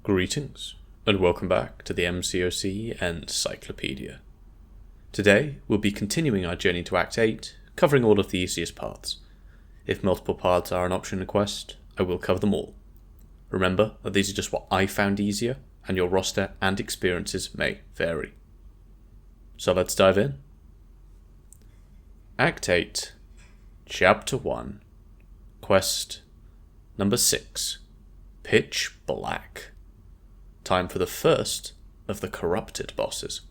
Greetings, and welcome back to the MCOC Encyclopedia. Today, we'll be continuing our journey to Act 8, covering all of the easiest paths. If multiple paths are an option in a quest, I will cover them all. Remember that these are just what I found easier, and your roster and experiences may vary. So let's dive in. Act 8, Chapter 1, Quest number 6, Pitch Black. Time for the first of the corrupted bosses.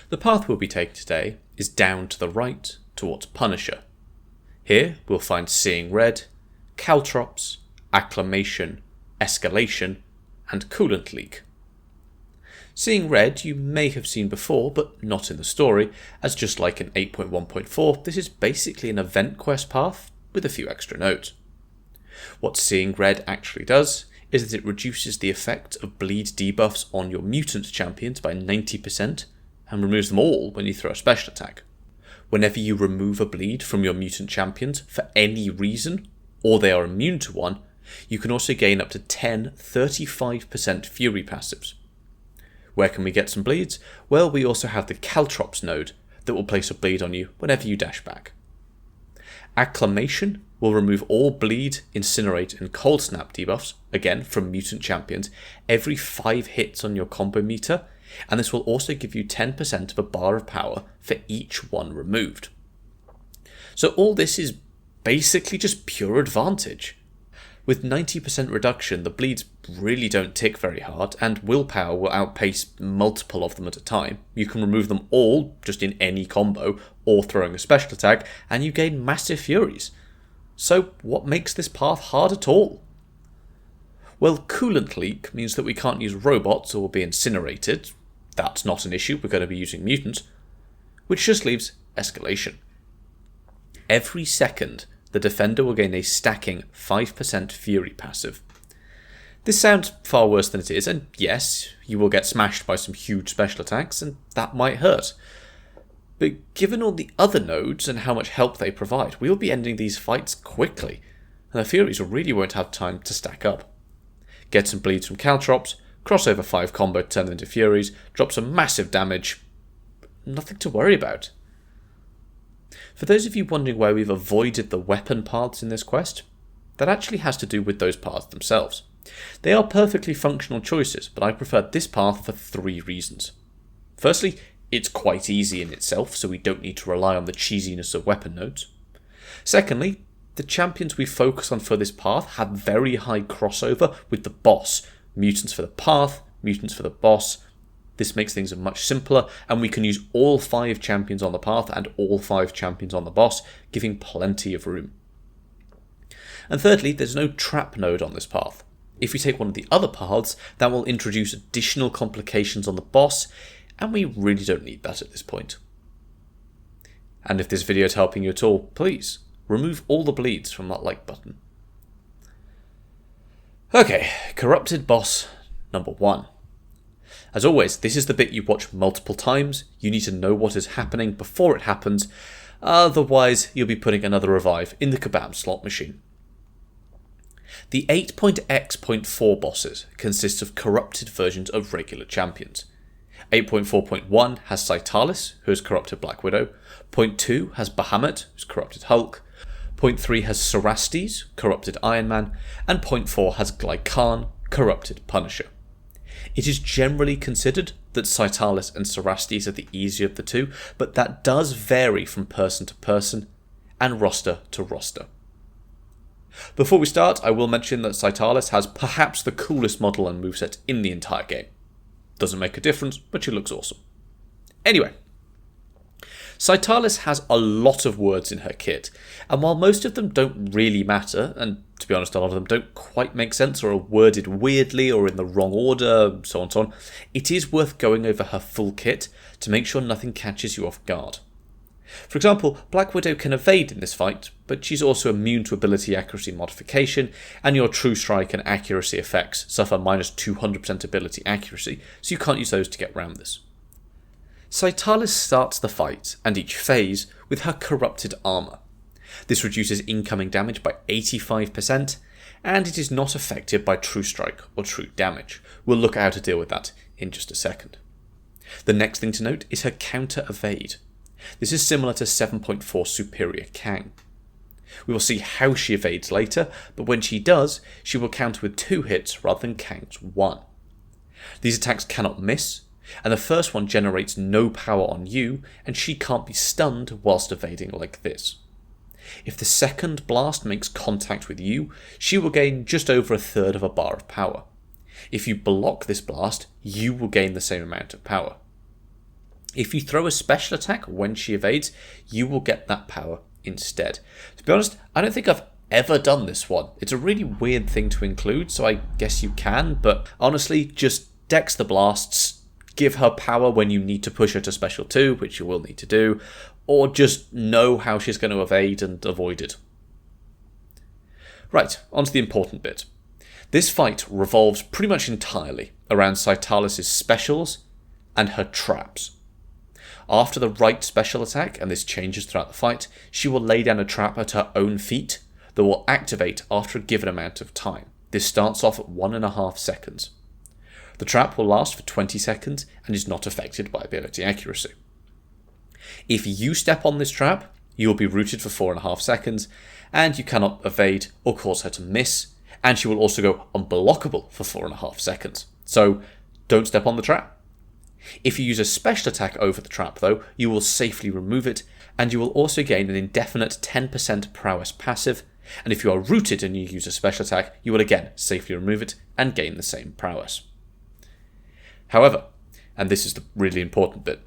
The path we'll be taking today is down to the right towards Punisher. Here we'll find Seeing Red, Caltrops, Acclamation, Escalation, and Coolant Leak. Seeing Red you may have seen before, but not in the story, as just like in 8.1.4, this is basically an event quest path with a few extra nodes. What Seeing Red actually does is that it reduces the effect of bleed debuffs on your mutant champions by 90% and removes them all when you throw a special attack. Whenever you remove a bleed from your mutant champions for any reason, or they are immune to one, you can also gain up to 35% Fury passives. Where can we get some bleeds? Well, we also have the Caltrops node that will place a bleed on you whenever you dash back. Acclamation will remove all bleed, incinerate, and cold snap debuffs, again from mutant champions, every 5 hits on your combo meter, and this will also give you 10% of a bar of power for each one removed. So all this is basically just pure advantage. With 90% reduction, the bleeds really don't tick very hard, and willpower will outpace multiple of them at a time. You can remove them all just in any combo, or throwing a special attack, and you gain massive furies. So what makes this path hard at all? Well, Coolant Leak means that we can't use robots or will be incinerated. That's not an issue, we're going to be using mutants. Which just leaves Escalation. Every second, the defender will gain a stacking 5% Fury passive. This sounds far worse than it is, and yes, you will get smashed by some huge special attacks, and that might hurt. But given all the other nodes and how much help they provide, we will be ending these fights quickly, and the Furies really won't have time to stack up. Get some bleeds from Caltrops, cross over 5 combo to turn them into Furies, drop some massive damage. Nothing to worry about. For those of you wondering why we've avoided the weapon paths in this quest, that actually has to do with those paths themselves. They are perfectly functional choices, but I prefer this path for 3 reasons. Firstly, it's quite easy in itself, so we don't need to rely on the cheesiness of weapon nodes. Secondly, the champions we focus on for this path have very high crossover with the boss. Mutants for the path, mutants for the boss. This makes things much simpler, and we can use all 5 champions on the path and all 5 champions on the boss, giving plenty of room. And thirdly, there's no trap node on this path. If we take one of the other paths, that will introduce additional complications on the boss, and we really don't need that at this point. And if this video is helping you at all, please remove all the bleeds from that like button. Okay, corrupted boss number 1. As always, this is the bit you watch multiple times. You need to know what is happening before it happens, otherwise you'll be putting another revive in the Kabam slot machine. The 8.x.4 bosses consist of corrupted versions of regular champions. 8.4.1 has Scytalis, who has corrupted Black Widow. 0.2 has Bahamut, who's corrupted Hulk. 0.3 has Cerastes, corrupted Iron Man. And 0.4 has Glycan, corrupted Punisher. It is generally considered that Scytalis and Cerastes are the easier of the two, but that does vary from person to person and roster to roster. Before we start, I will mention that Scytalis has perhaps the coolest model and moveset in the entire game. Doesn't make a difference, but she looks awesome. Anyway, Scytalis has a lot of words in her kit, and while most of them don't really matter, and to be honest a lot of them don't quite make sense or are worded weirdly or in the wrong order, so on and so on, it is worth going over her full kit to make sure nothing catches you off guard. For example, Black Widow can evade in this fight, but she's also immune to ability accuracy modification, and your True Strike and accuracy effects suffer minus 200% ability accuracy, so you can't use those to get around this. Scytalis starts the fight, and each phase, with her corrupted armour. This reduces incoming damage by 85%, and it is not affected by true strike or true damage. We'll look at how to deal with that in just a second. The next thing to note is her counter evade. This is similar to 7.4 Superior Kang. We will see how she evades later, but when she does, she will counter with 2 hits rather than Kang's 1. These attacks cannot miss, and the first one generates no power on you, and she can't be stunned whilst evading like this. If the second blast makes contact with you, she will gain just over 1/3 of a bar of power. If you block this blast, you will gain the same amount of power. If you throw a special attack when she evades, you will get that power instead. To be honest, I don't think I've ever done this one. It's a really weird thing to include, so I guess you can, but honestly, just dex the blasts, give her power when you need to push her to special 2, which you will need to do, or just know how she's going to evade and avoid it. Right, on to the important bit. This fight revolves pretty much entirely around Scytalis' specials and her traps. After the right special attack, and this changes throughout the fight, she will lay down a trap at her own feet that will activate after a given amount of time. This starts off at 1.5 seconds. The trap will last for 20 seconds and is not affected by ability accuracy. If you step on this trap, you will be rooted for 4.5 seconds, and you cannot evade or cause her to miss, and she will also go unblockable for 4.5 seconds. So don't step on the trap. If you use a special attack over the trap though, you will safely remove it, and you will also gain an indefinite 10% prowess passive, and if you are rooted and you use a special attack, you will again safely remove it and gain the same prowess. However, and this is the really important bit,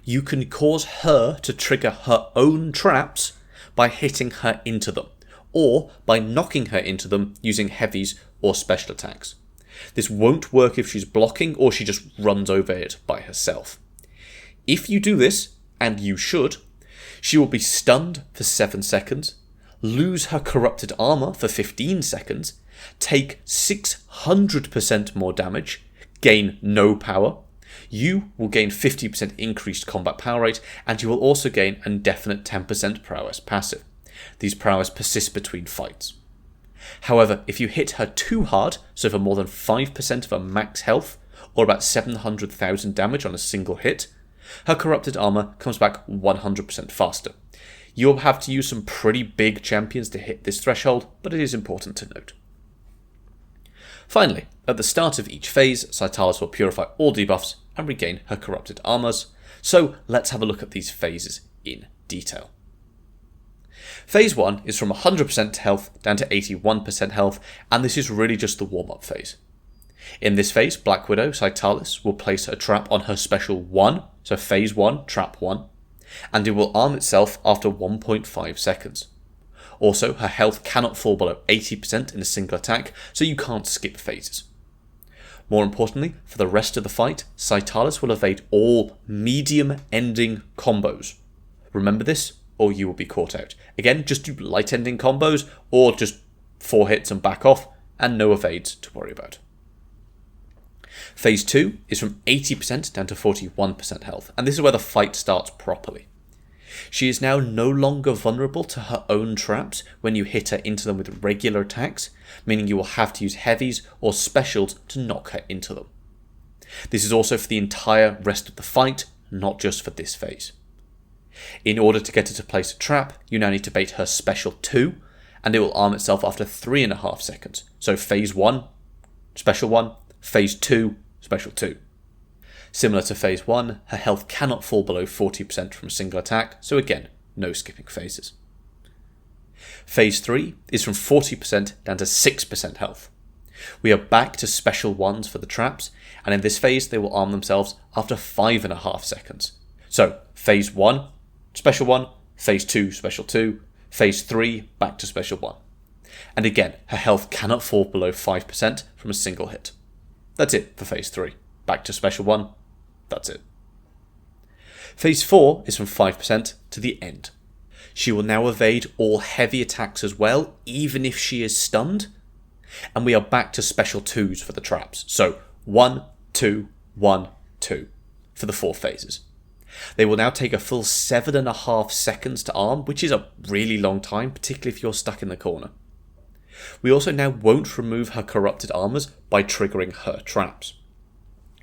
you can cause her to trigger her own traps by hitting her into them, or by knocking her into them using heavies or special attacks. This won't work if she's blocking or she just runs over it by herself. If you do this, and you should, she will be stunned for 7 seconds, lose her corrupted armor for 15 seconds, take 600% more damage, gain no power. You will gain 50% increased combat power rate, and you will also gain an indefinite 10% prowess passive. These prowess persist between fights. However, if you hit her too hard, so for more than 5% of her max health, or about 700,000 damage on a single hit, her corrupted armor comes back 100% faster. You'll have to use some pretty big champions to hit this threshold, but it is important to note. Finally, at the start of each phase, Scytalis will purify all debuffs and regain her corrupted armors. So let's have a look at these phases in detail. Phase 1 is from 100% health down to 81% health, and this is really just the warm-up phase. In this phase, Black Widow Scytalis will place a trap on her special 1, so phase 1, trap 1, and it will arm itself after 1.5 seconds. Also, her health cannot fall below 80% in a single attack, so you can't skip phases. More importantly, for the rest of the fight, Scytalis will evade all medium ending combos. Remember this, or you will be caught out. Again, just do light ending combos, or just 4 hits and back off, and no evades to worry about. Phase 2 is from 80% down to 41% health, and this is where the fight starts properly. She is now no longer vulnerable to her own traps when you hit her into them with regular attacks, meaning you will have to use heavies or specials to knock her into them. This is also for the entire rest of the fight, not just for this phase. In order to get her to place a trap, you now need to bait her special 2, and it will arm itself after 3.5 seconds. So phase 1, special 1, phase 2, special 2. Similar to phase 1, her health cannot fall below 40% from a single attack, so again, no skipping phases. Phase 3 is from 40% down to 6% health. We are back to special 1s for the traps, and in this phase they will arm themselves after 5.5 seconds. So phase 1, special 1, phase 2, special 2, phase 3, back to special 1. And again, her health cannot fall below 5% from a single hit. That's it for phase 3. Back to special 1. That's it. Phase 4 is from 5% to the end. She will now evade all heavy attacks as well, even if she is stunned. And we are back to special 2s for the traps. So 1, 2, 1, 2 for the 4 phases. They will now take a full 7.5 seconds to arm, which is a really long time, particularly if you're stuck in the corner. We also now won't remove her corrupted armors by triggering her traps.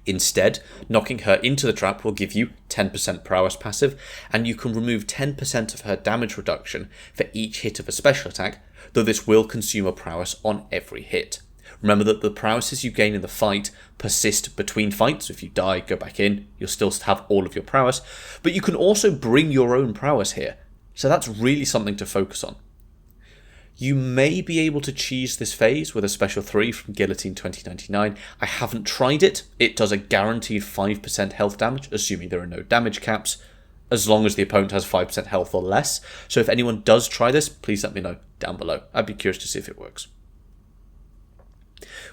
Instead, knocking her into the trap will give you 10% prowess passive, and you can remove 10% of her damage reduction for each hit of a special attack, though this will consume a prowess on every hit. Remember that the prowesses you gain in the fight persist between fights, so if you die, go back in, you'll still have all of your prowess, but you can also bring your own prowess here, so that's really something to focus on. You may be able to cheese this phase with a special 3 from Guillotine 2099. I haven't tried it. It does a guaranteed 5% health damage, assuming there are no damage caps, as long as the opponent has 5% health or less. So if anyone does try this, please let me know down below. I'd be curious to see if it works.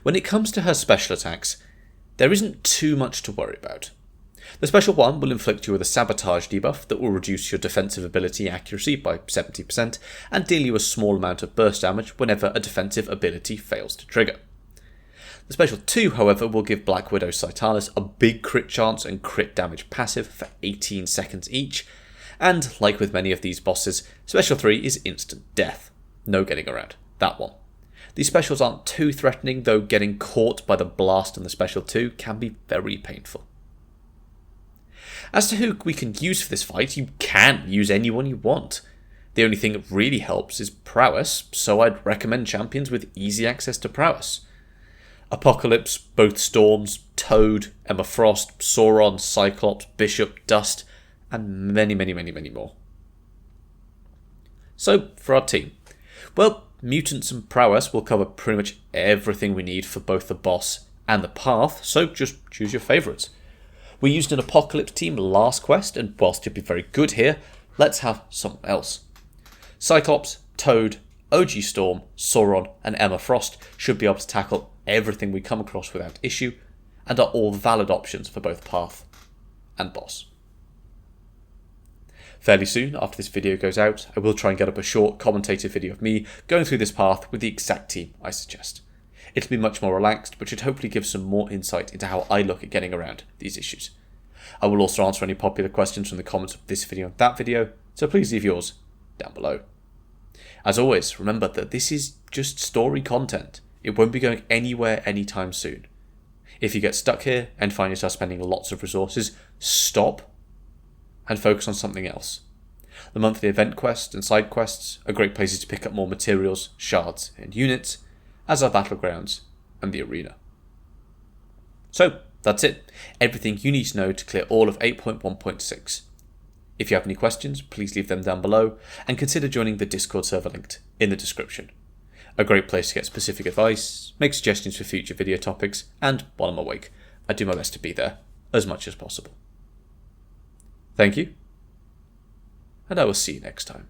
When it comes to her special attacks, there isn't too much to worry about. The special 1 will inflict you with a sabotage debuff that will reduce your defensive ability accuracy by 70% and deal you a small amount of burst damage whenever a defensive ability fails to trigger. The special 2, however, will give Black Widow Scytalis a big crit chance and crit damage passive for 18 seconds each, and like with many of these bosses, special 3 is instant death. No getting around that one. These specials aren't too threatening, though getting caught by the blast in the special 2 can be very painful. As to who we can use for this fight, you can use anyone you want. The only thing that really helps is prowess, so I'd recommend champions with easy access to prowess. Apocalypse, both Storms, Toad, Emma Frost, Sauron, Cyclops, Bishop, Dust, and many more. So, for our team. Well, Mutants and Prowess will cover pretty much everything we need for both the boss and the path, so just choose your favourites. We used an Apocalypse team last quest, and whilst you'd be very good here, let's have someone else. Cyclops, Toad, OG Storm, Sauron, and Emma Frost should be able to tackle everything we come across without issue, and are all valid options for both path and boss. Fairly soon after this video goes out, I will try and get up a short commentated video of me going through this path with the exact team I suggest. It'll be much more relaxed, but should hopefully give some more insight into how I look at getting around these issues. I will also answer any popular questions from the comments of this video and that video, so please leave yours down below. As always, remember that this is just story content. It won't be going anywhere anytime soon. If you get stuck here and find yourself spending lots of resources, stop and focus on something else. The monthly event quests and side quests are great places to pick up more materials, shards, and units, as are battlegrounds and the arena. So, that's it. Everything you need to know to clear all of 8.1.6. If you have any questions, please leave them down below, and consider joining the Discord server linked in the description. A great place to get specific advice, make suggestions for future video topics, and while I'm awake, I do my best to be there as much as possible. Thank you, and I will see you next time.